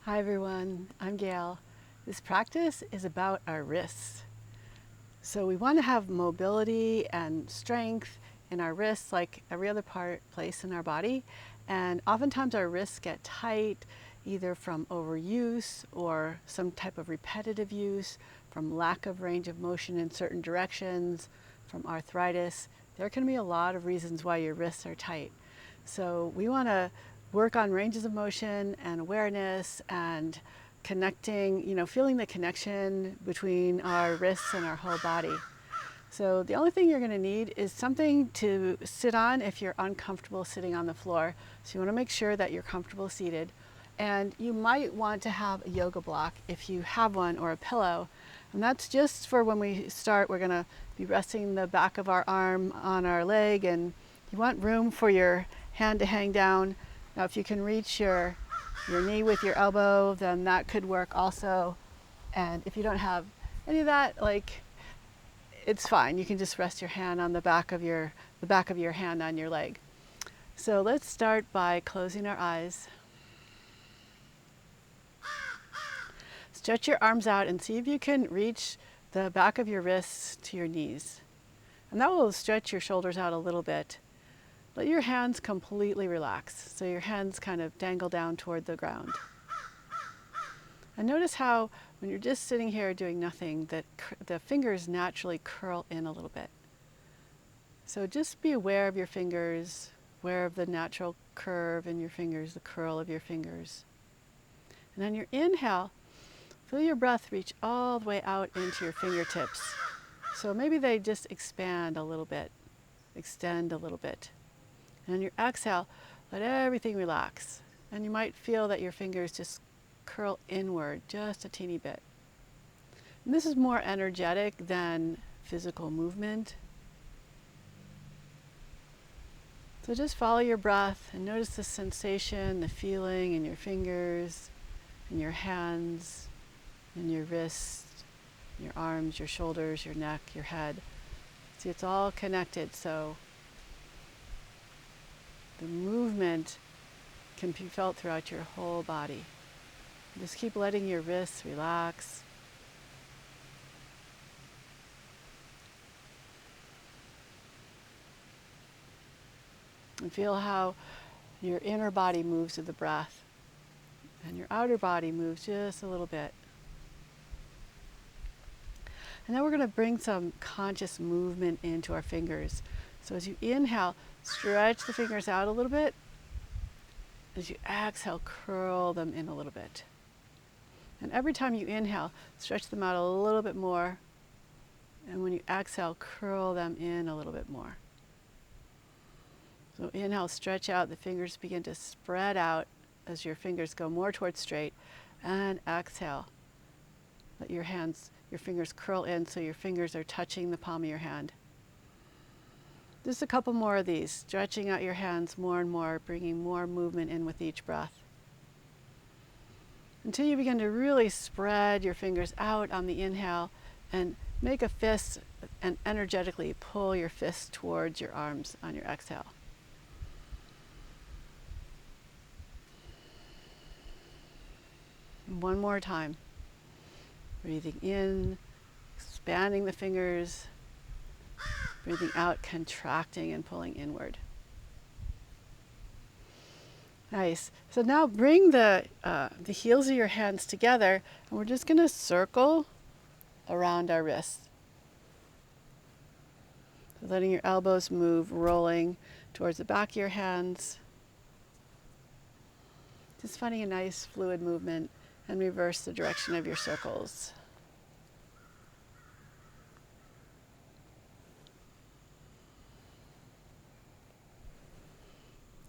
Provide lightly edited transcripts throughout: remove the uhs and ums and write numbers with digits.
Hi everyone, I'm Gayle. This practice is about our wrists. So we want to have mobility and strength in our wrists like every other place in our body. And oftentimes our wrists get tight either from overuse or some type of repetitive use, from lack of range of motion in certain directions, from arthritis. There can be a lot of reasons why your wrists are tight. So we want to work on ranges of motion and awareness and connecting, feeling the connection between our wrists and our whole body. So the only thing you're going to need is something to sit on if you're uncomfortable sitting on the floor. So you want to make sure that you're comfortable seated. And you might want to have a yoga block if you have one, or a pillow. And that's just for when we start. We're going to be resting the back of our arm on our leg, and you want room for your hand to hang down. Now if you can reach your knee with your elbow, then that could work also. And if you don't have any of that, it's fine. You can just rest your hand on the back of your hand on your leg. So let's start by closing our eyes. Stretch your arms out and see if you can reach the back of your wrists to your knees. And that will stretch your shoulders out a little bit. Let your hands completely relax, so your hands kind of dangle down toward the ground. And notice how when you're just sitting here doing nothing, that the fingers naturally curl in a little bit. So just be aware of your fingers, aware of the natural curve in your fingers, the curl of your fingers. And on your inhale, feel your breath reach all the way out into your fingertips. So maybe they just expand a little bit, extend a little bit. And on your exhale, let everything relax. And you might feel that your fingers just curl inward just a teeny bit. And this is more energetic than physical movement. So just follow your breath and notice the sensation, the feeling in your fingers, in your hands, in your wrists, your arms, your shoulders, your neck, your head. See, it's all connected, so the movement can be felt throughout your whole body. Just keep letting your wrists relax. And feel how your inner body moves with the breath, and your outer body moves just a little bit. And now we're going to bring some conscious movement into our fingers. So as you inhale, stretch the fingers out a little bit. As you exhale, curl them in a little bit. And every time you inhale, stretch them out a little bit more. And when you exhale, curl them in a little bit more. So inhale, stretch out, the fingers begin to spread out as your fingers go more towards straight. And exhale, let your fingers curl in so your fingers are touching the palm of your hand. Just a couple more of these, stretching out your hands more and more, bringing more movement in with each breath. Until you begin to really spread your fingers out on the inhale and make a fist and energetically pull your fist towards your arms on your exhale. And one more time. Breathing in, expanding the fingers. Breathing out, contracting and pulling inward. Nice. So now bring the heels of your hands together, and we're just going to circle around our wrists. So letting your elbows move, rolling towards the back of your hands. Just finding a nice fluid movement, and reverse the direction of your circles.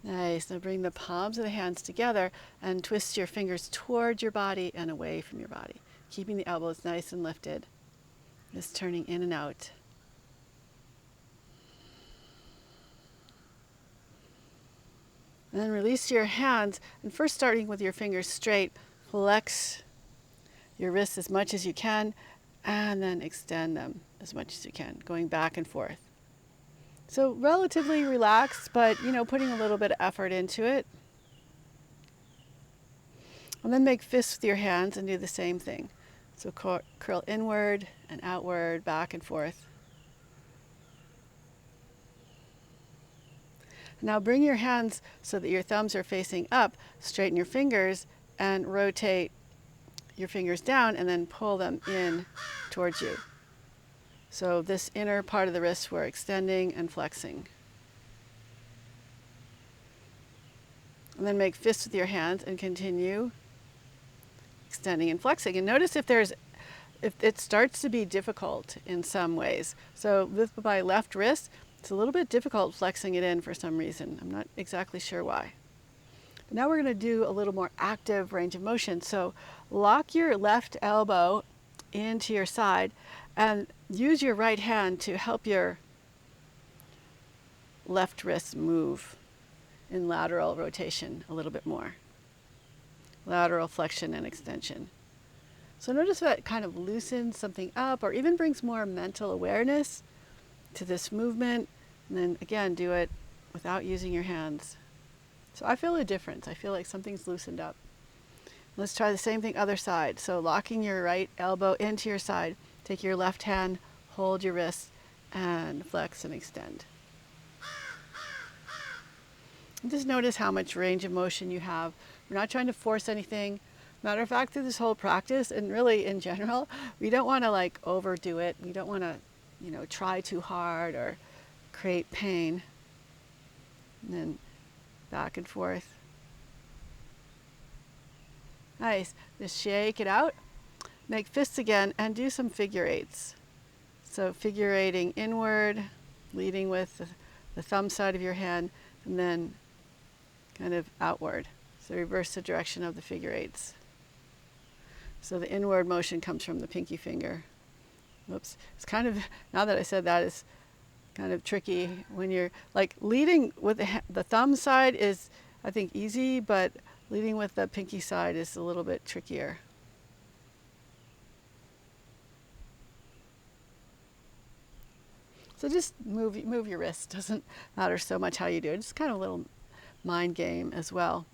Nice. Now bring the palms of the hands together and twist your fingers towards your body and away from your body, keeping the elbows nice and lifted. Just turning in and out. And then release your hands, and first starting with your fingers straight, flex your wrists as much as you can, and then extend them as much as you can, going back and forth. So relatively relaxed, but putting a little bit of effort into it. And then make fists with your hands and do the same thing. So curl inward and outward, back and forth. Now bring your hands so that your thumbs are facing up, straighten your fingers, and rotate your fingers down and then pull them in towards you. So this inner part of the wrist we're extending and flexing. And then make fists with your hands and continue extending and flexing. And notice if it starts to be difficult in some ways. So with my left wrist, it's a little bit difficult flexing it in for some reason. I'm not exactly sure why. But now we're going to do a little more active range of motion. So lock your left elbow into your side and use your right hand to help your left wrist move in lateral rotation a little bit more. Lateral flexion and extension. So notice that kind of loosens something up or even brings more mental awareness to this movement. And then again, do it without using your hands. So I feel a difference. I feel like something's loosened up. Let's try the same thing other side. So locking your right elbow into your side, take your left hand, hold your wrist, and flex and extend. And just notice how much range of motion you have. We're not trying to force anything. Matter of fact, through this whole practice, and really in general, we don't want to like overdo it. We don't want to, try too hard or create pain. And then back and forth. Nice. Just shake it out. Make fists again and do some figure eights. So figure eighting inward, leading with the thumb side of your hand, and then kind of outward. So reverse the direction of the figure eights. So the inward motion comes from the pinky finger. Whoops. It's kind of, now that I said that, it's kind of tricky when you're like leading with the thumb side is, I think, easy, but leading with the pinky side is a little bit trickier. So just move your wrist. Doesn't matter so much how you do it. It's kind of a little mind game as well.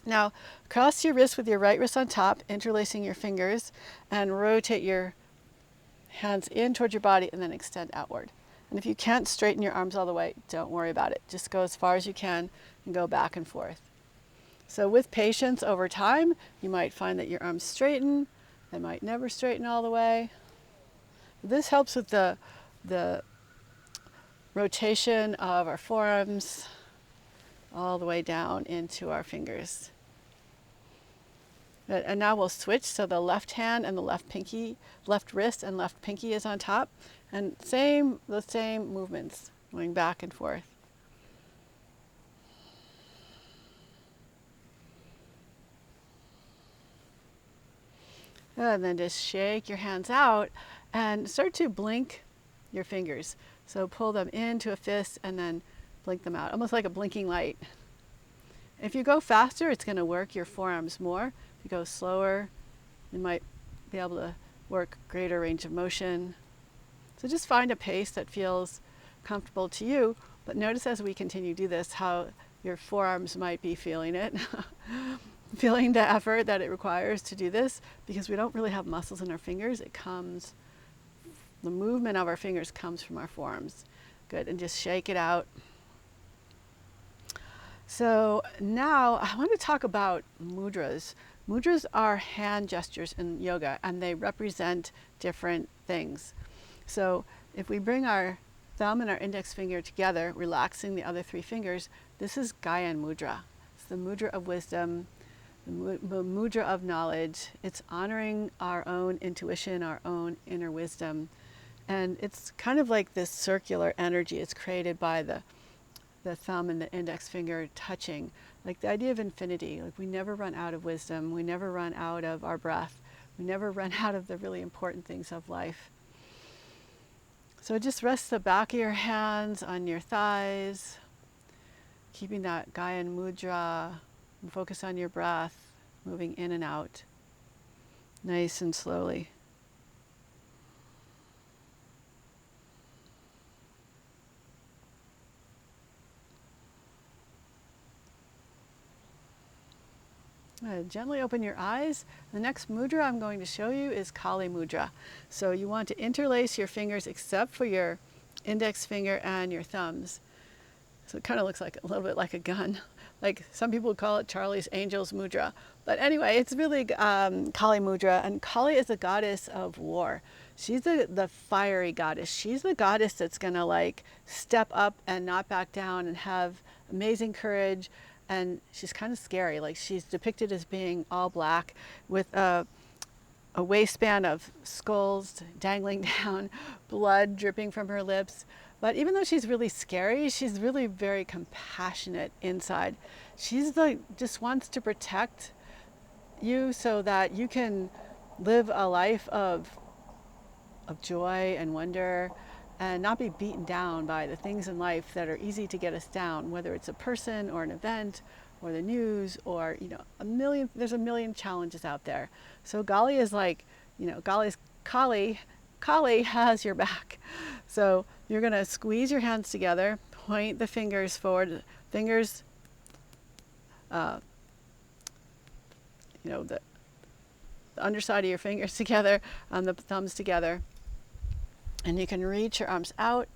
Now, cross your wrist with your right wrist on top, interlacing your fingers, and rotate your hands in towards your body and then extend outward. And if you can't straighten your arms all the way, don't worry about it. Just go as far as you can and go back and forth. So with patience over time, you might find that your arms straighten. They might never straighten all the way. This helps with the rotation of our forearms all the way down into our fingers. And now we'll switch. So the left hand and the left wrist and left pinky is on top. And the same movements going back and forth. And then just shake your hands out and start to blink your fingers. So pull them into a fist and then blink them out, almost like a blinking light. If you go faster, it's going to work your forearms more. If you go slower, you might be able to work greater range of motion. So just find a pace that feels comfortable to you, but notice as we continue to do this how your forearms might be feeling it, feeling the effort that it requires to do this, because we don't really have muscles in our fingers. The movement of our fingers comes from our forearms. Good, and just shake it out. So now I want to talk about mudras. Mudras are hand gestures in yoga, and they represent different things. So if we bring our thumb and our index finger together, relaxing the other three fingers, this is Gayle Mudra. It's the mudra of wisdom, the mudra of knowledge. It's honoring our own intuition, our own inner wisdom. And it's kind of like this circular energy. It's created by the thumb and the index finger touching, like the idea of infinity. Like we never run out of wisdom. We never run out of our breath. We never run out of the really important things of life. So just rest the back of your hands on your thighs, keeping that Gayle Mudra, and focus on your breath, moving in and out, nice and slowly. Gently open your eyes. The next mudra I'm going to show you is Kali Mudra. So you want to interlace your fingers except for your index finger and your thumbs. So it kind of looks like a little bit like a gun. Like some people call it Charlie's Angel's Mudra. But anyway, it's really Kali Mudra. And Kali is the goddess of war. She's the fiery goddess. She's the goddess that's going to like step up and not back down and have amazing courage. And she's kind of scary. Like she's depicted as being all black with a waistband of skulls dangling down, blood dripping from her lips. But even though she's really scary, she's really very compassionate inside. She's just wants to protect you so that you can live a life of joy and wonder and not be beaten down by the things in life that are easy to get us down, whether it's a person or an event or the news or, there's a million challenges out there. So Kali is like, Kali has your back. So you're going to squeeze your hands together, point the fingers forward, the underside of your fingers together and the thumbs together. And you can reach your arms out.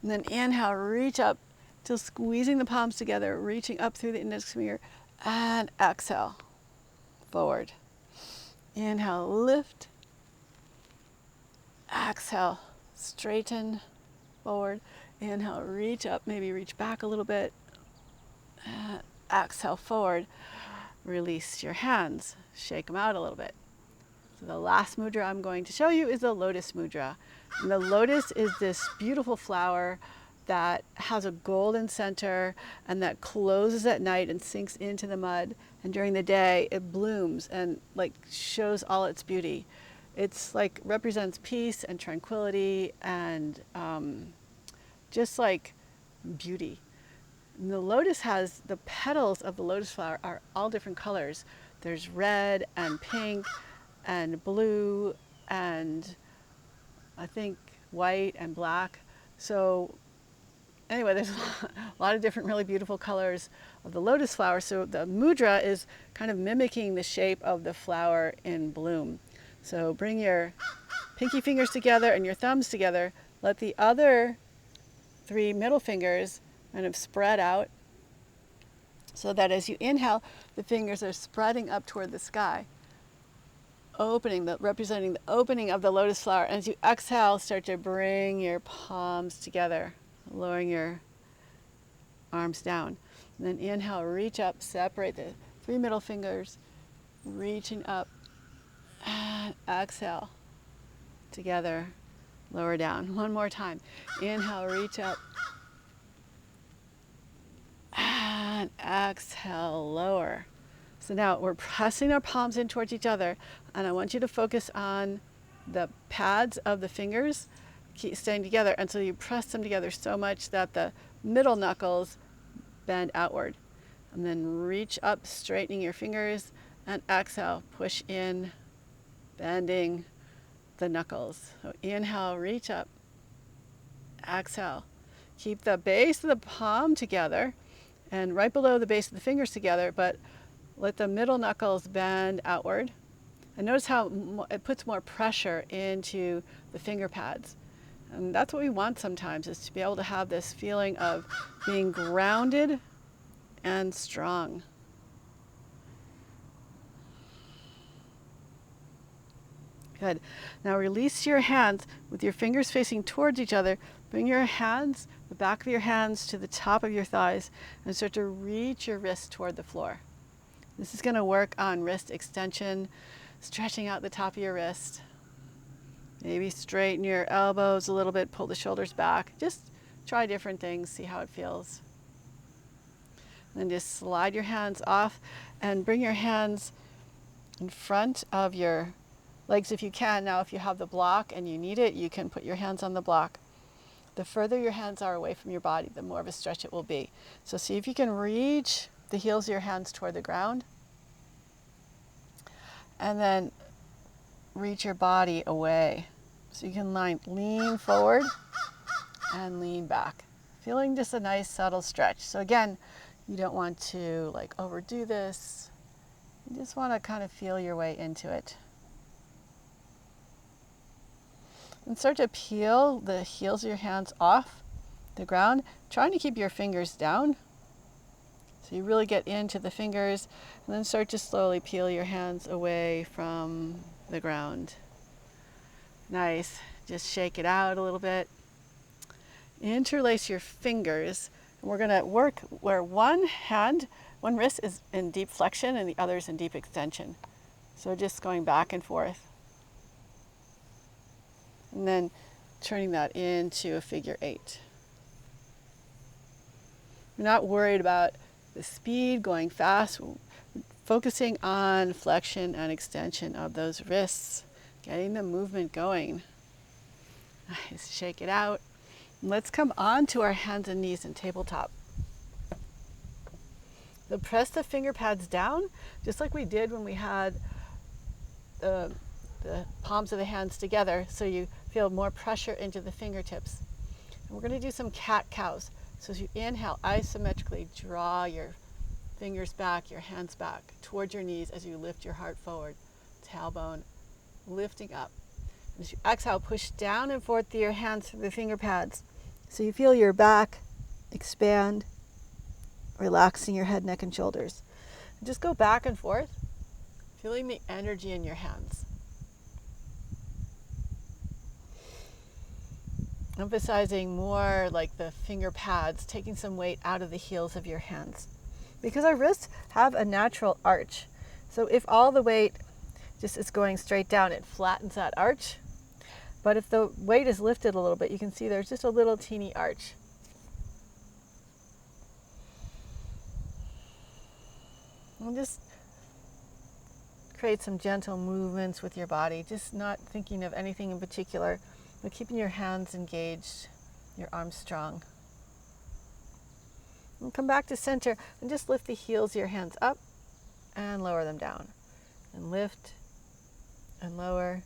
And then inhale, reach up till squeezing the palms together, reaching up through the index finger. And exhale, forward. Inhale, lift. Exhale, straighten, forward. Inhale, reach up, maybe reach back a little bit. Exhale, forward. Release your hands, shake them out a little bit. So the last mudra I'm going to show you is the Lotus Mudra. And the lotus is this beautiful flower that has a golden center and that closes at night and sinks into the mud. And during the day, it blooms and like shows all its beauty. It's like represents peace and tranquility and just like beauty. And the lotus has, the petals of the lotus flower are all different colors. There's red and pink and blue and I think white and black. So anyway, there's a lot of different really beautiful colors of the lotus flower. So the mudra is kind of mimicking the shape of the flower in bloom. So bring your pinky fingers together and your thumbs together. Let the other 3 middle fingers kind of spread out so that as you inhale, the fingers are spreading up toward the sky, representing the opening of the lotus flower. And as you exhale, start to bring your palms together, lowering your arms down. And then inhale, reach up, separate the 3 middle fingers, reaching up, and exhale, together, lower down. One more time. Inhale, reach up, and exhale, lower. So now we're pressing our palms in towards each other, and I want you to focus on the pads of the fingers, keep staying together, and so you press them together so much that the middle knuckles bend outward. And then reach up, straightening your fingers, and exhale, push in, bending the knuckles. So inhale, reach up, exhale. Keep the base of the palm together and right below the base of the fingers together, but let the middle knuckles bend outward. And notice how it puts more pressure into the finger pads. And that's what we want sometimes, is to be able to have this feeling of being grounded and strong. Good. Now release your hands with your fingers facing towards each other. Bring your hands, the back of your hands, to the top of your thighs and start to reach your wrists toward the floor. This is going to work on wrist extension, stretching out the top of your wrist. Maybe straighten your elbows a little bit, pull the shoulders back. Just try different things, see how it feels. And then just slide your hands off and bring your hands in front of your legs if you can. Now, if you have the block and you need it, you can put your hands on the block. The further your hands are away from your body, the more of a stretch it will be. So see if you can reach the heels of your hands toward the ground. And then reach your body away. So you can lean forward and lean back. Feeling just a nice subtle stretch. So again, you don't want to overdo this. You just want to kind of feel your way into it. And start to peel the heels of your hands off the ground, trying to keep your fingers down. So you really get into the fingers, and then start to slowly peel your hands away from the ground. Nice. Just shake it out a little bit. Interlace your fingers. And we're going to work where one wrist is in deep flexion and the other is in deep extension. So just going back and forth. And then turning that into a figure 8. We're not worried about the speed, going fast, focusing on flexion and extension of those wrists, getting the movement going. Nice. Shake it out. And let's come on to our hands and knees in tabletop. So press the finger pads down, just like we did when we had the palms of the hands together, so you feel more pressure into the fingertips. And we're going to do some cat-cows. So as you inhale, isometrically draw your fingers back, your hands back towards your knees as you lift your heart forward. Tailbone lifting up. And as you exhale, push down and forth through your hands through the finger pads. So you feel your back expand, relaxing your head, neck, and shoulders. And just go back and forth, feeling the energy in your hands. Emphasizing more like the finger pads, taking some weight out of the heels of your hands. Because our wrists have a natural arch. So if all the weight just is going straight down, it flattens that arch. But if the weight is lifted a little bit, you can see there's just a little teeny arch. And just create some gentle movements with your body, just not thinking of anything in particular, but keeping your hands engaged, your arms strong. And come back to center and just lift the heels of your hands up and lower them down. And lift and lower.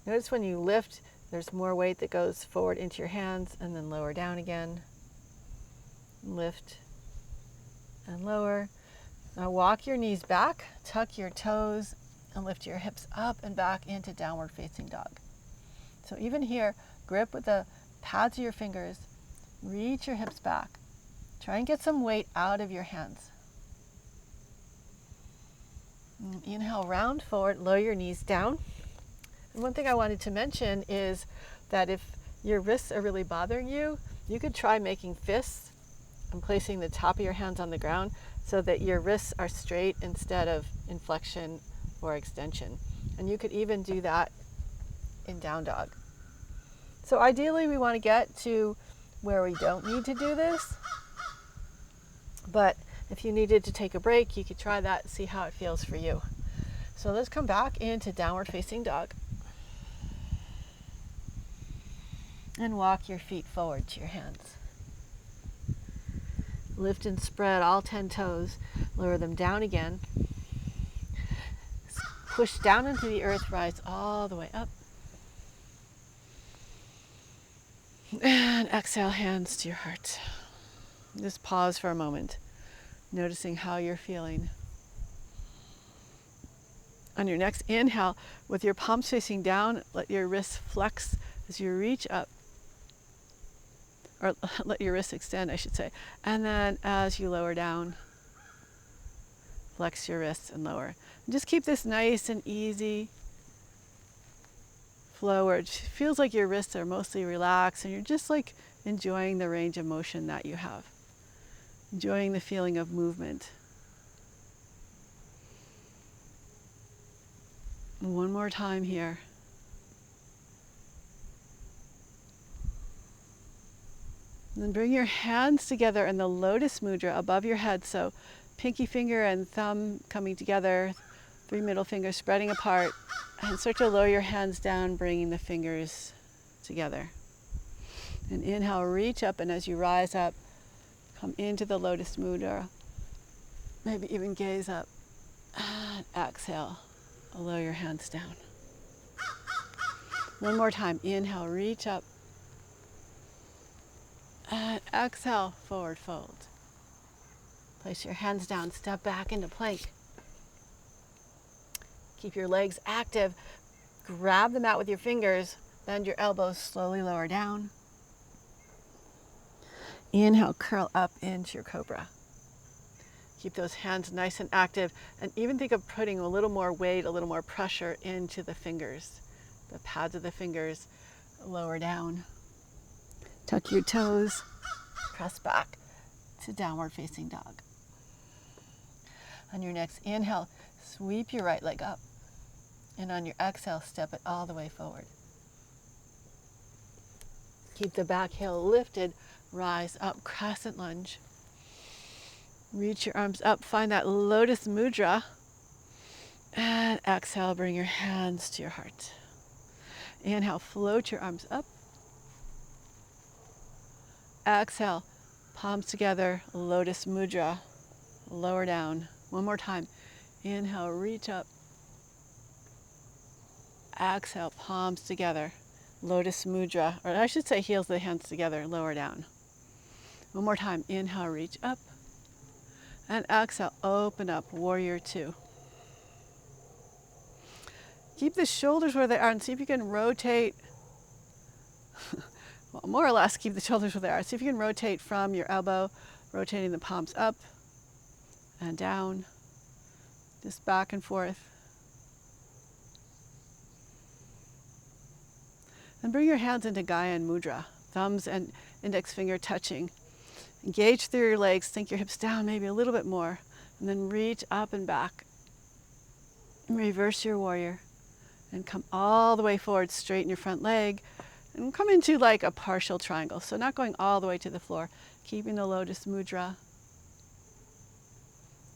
Notice when you lift, there's more weight that goes forward into your hands and then lower down again. Lift and lower. Now walk your knees back, tuck your toes, and lift your hips up and back into downward facing dog. So even here, grip with the pads of your fingers, reach your hips back. Try and get some weight out of your hands. And inhale, round forward, lower your knees down. And one thing I wanted to mention is that if your wrists are really bothering you, you could try making fists and placing the top of your hands on the ground so that your wrists are straight instead of in flexion or extension. And you could even do that in down dog. So ideally we want to get to where we don't need to do this, but if you needed to take a break, you could try that and see how it feels for you. So let's come back into downward facing dog. And walk your feet forward to your hands. Lift and spread all 10 toes, lower them down again. Push down into the earth, rise all the way up. And exhale, hands to your heart. Just pause for a moment, noticing how you're feeling. On your next inhale, with your palms facing down, let your wrists flex as you reach up. Or let your wrists extend, I should say. And then as you lower down, flex your wrists and lower. And just keep this nice and easy flow where it feels like your wrists are mostly relaxed and you're just like enjoying the range of motion that you have. Enjoying the feeling of movement. One more time here. And then bring your hands together in the Lotus Mudra above your head. So pinky finger and thumb coming together, 3 middle fingers spreading apart. And start to lower your hands down, bringing the fingers together. And inhale, reach up, and as you rise up, come into the Lotus Mudra. Maybe even gaze up. And exhale, lower your hands down. One more time. Inhale, reach up. And exhale, forward fold. Place your hands down, step back into plank. Keep your legs active. Grab the mat with your fingers. Bend your elbows, slowly lower down. Inhale, curl up into your cobra. Keep those hands nice and active, and even think of putting a little more weight, a little more pressure into the fingers, the pads of the fingers. Lower down. Tuck your toes. Press back to downward facing dog. On your next inhale, sweep your right leg up. And on your exhale, step it all the way forward. Keep the back heel lifted. Rise up, crescent lunge. Reach your arms up, find that Lotus Mudra. And exhale, bring your hands to your heart. Inhale, float your arms up. Exhale, palms together, Lotus Mudra. Lower down. One more time. Inhale, reach up. Exhale, palms together, Lotus Mudra, or I should say heels of the hands together, lower down. One more time. Inhale, reach up. And exhale, open up, warrior two. Keep the shoulders where they are and see if you can rotate. Well, more or less keep the shoulders where they are. See if you can rotate from your elbow, rotating the palms up and down, just back and forth. And bring your hands into Gayle Jann Mudra, thumbs and index finger touching. Engage through your legs, sink your hips down maybe a little bit more, and then reach up and back. And reverse your warrior and come all the way forward, straighten your front leg, and come into like a partial triangle. So not going all the way to the floor, keeping the Lotus Mudra.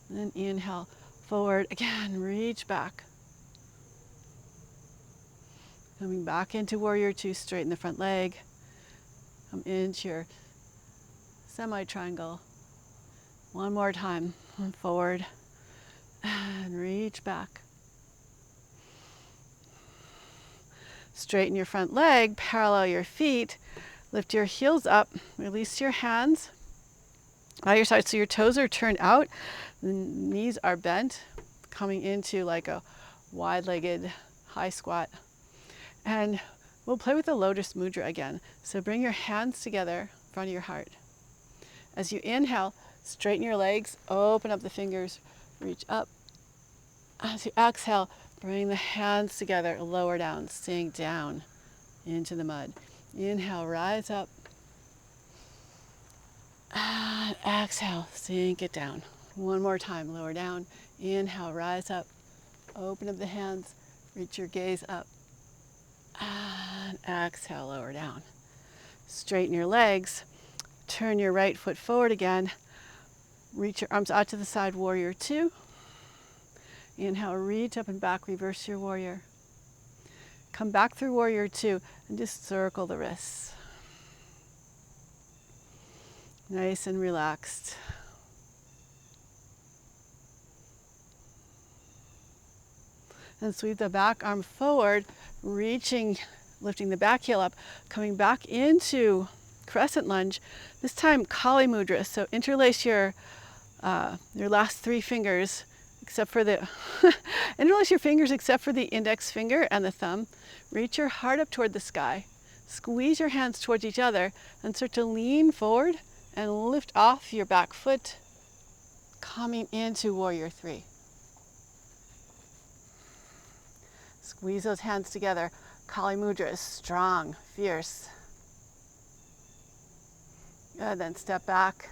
And then inhale, forward, again, reach back. Coming back into warrior two, straighten the front leg. Come into your semi-triangle. One more time, forward, and reach back. Straighten your front leg, parallel your feet, lift your heels up, release your hands by your side so your toes are turned out, the knees are bent, coming into like a wide-legged high squat. And we'll play with the Lotus Mudra again. So bring your hands together in front of your heart. As you inhale, straighten your legs, open up the fingers, reach up. As you exhale, bring the hands together, lower down, sink down into the mud. Inhale, rise up. And exhale, sink it down. One more time, lower down. Inhale, rise up. Open up the hands, reach your gaze up. And exhale, lower down. Straighten your legs. Turn your right foot forward again. Reach your arms out to the side, warrior two. Inhale, reach up and back, reverse your warrior. Come back through warrior two and just circle the wrists. Nice and relaxed. And sweep the back arm forward, reaching, lifting the back heel up, coming back into crescent lunge. This time, Kali Mudra. So interlace your last three fingers, except for the interlace your fingers except for the index finger and the thumb. Reach your heart up toward the sky. Squeeze your hands towards each other and start to lean forward and lift off your back foot, coming into warrior three. Squeeze those hands together. Kali Mudra is strong, fierce. Good, then step back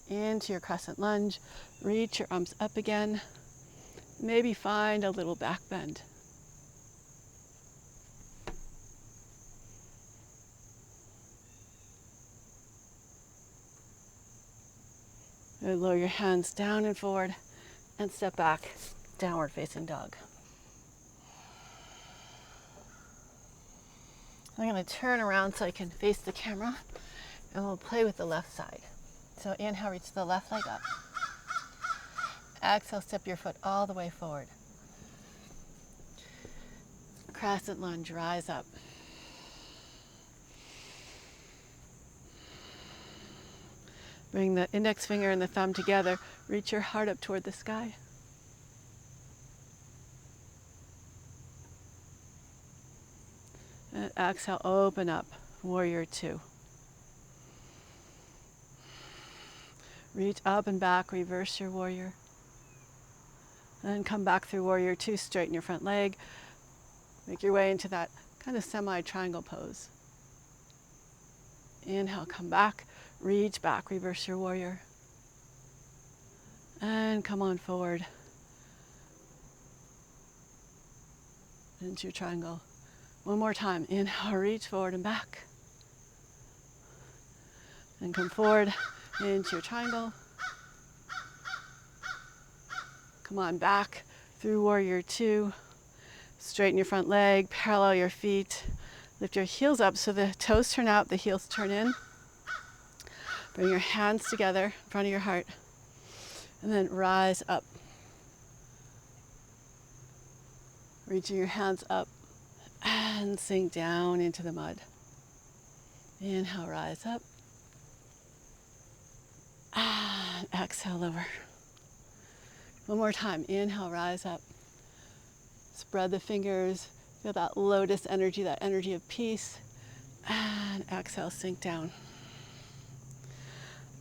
into your crescent lunge. Reach your arms up again. Maybe find a little back bend. Good, lower your hands down and forward and step back, downward facing dog. I'm going to turn around so I can face the camera, and we'll play with the left side. So inhale, reach the left leg up. Exhale, step your foot all the way forward. Crescent lunge, rise up. Bring the index finger and the thumb together. Reach your heart up toward the sky. And exhale, open up, warrior two. Reach up and back, reverse your warrior. And then come back through warrior two, straighten your front leg. Make your way into that kind of semi-triangle pose. Inhale, come back, reach back, reverse your warrior. And come on forward into your triangle. One more time. Inhale, reach forward and back. And come forward into your triangle. Come on back through warrior two. Straighten your front leg, parallel your feet. Lift your heels up so the toes turn out, the heels turn in. Bring your hands together in front of your heart. And then rise up. Reaching your hands up and sink down into the mud. Inhale, rise up. And exhale, lower. One more time. Inhale, rise up. Spread the fingers. Feel that lotus energy, that energy of peace. And exhale, sink down.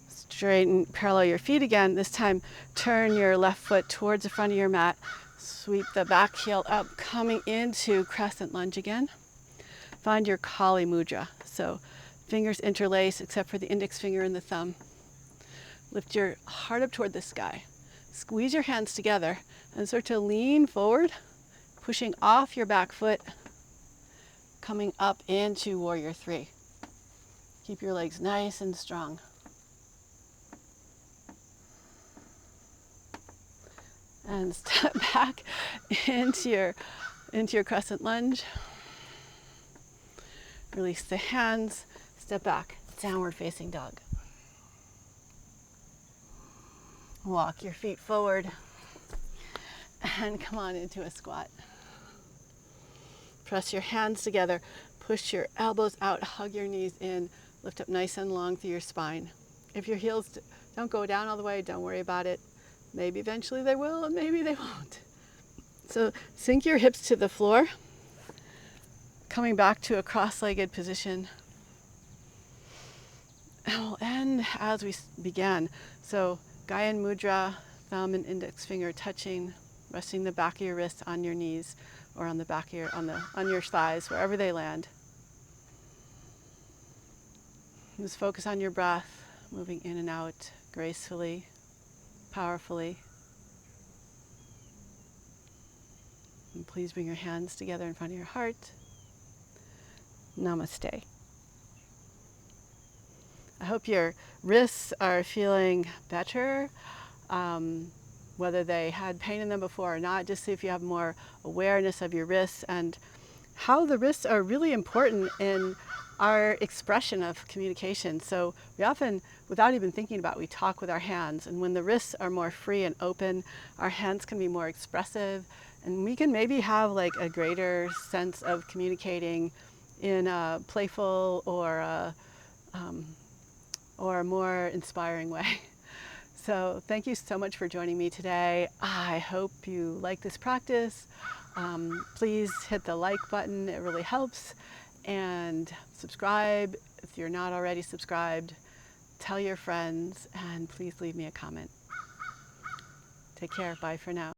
Straighten, parallel your feet again. This time, turn your left foot towards the front of your mat. Sweep the back heel up, coming into crescent lunge again. Find your Kali Mudra. So fingers interlace except for the index finger and the thumb. Lift your heart up toward the sky. Squeeze your hands together and start to lean forward, pushing off your back foot, coming up into warrior three. Keep your legs nice and strong. And step back into your crescent lunge. Release the hands, step back, downward facing dog. Walk your feet forward and come on into a squat. Press your hands together, push your elbows out, hug your knees in, lift up nice and long through your spine. If your heels don't go down all the way, don't worry about it. Maybe eventually they will and maybe they won't. So sink your hips to the floor, coming back to a cross-legged position. And we'll end as we began. So Gayle Jann Mudra, thumb and index finger touching, resting the back of your wrists on your knees or on the back of your, on your thighs, wherever they land. Just focus on your breath, moving in and out gracefully, powerfully. And please bring your hands together in front of your heart. Namaste. I hope your wrists are feeling better, whether they had pain in them before or not. Just see if you have more awareness of your wrists and how the wrists are really important in our expression of communication. So we often, without even thinking about it, we talk with our hands. And when the wrists are more free and open, our hands can be more expressive. And we can maybe have like a greater sense of communicating in a playful or a more inspiring way. So thank you so much for joining me today. I hope you like this practice. Please hit the like button, it really helps. And subscribe if you're not already subscribed. Tell your friends and please leave me a comment. Take care, bye for now.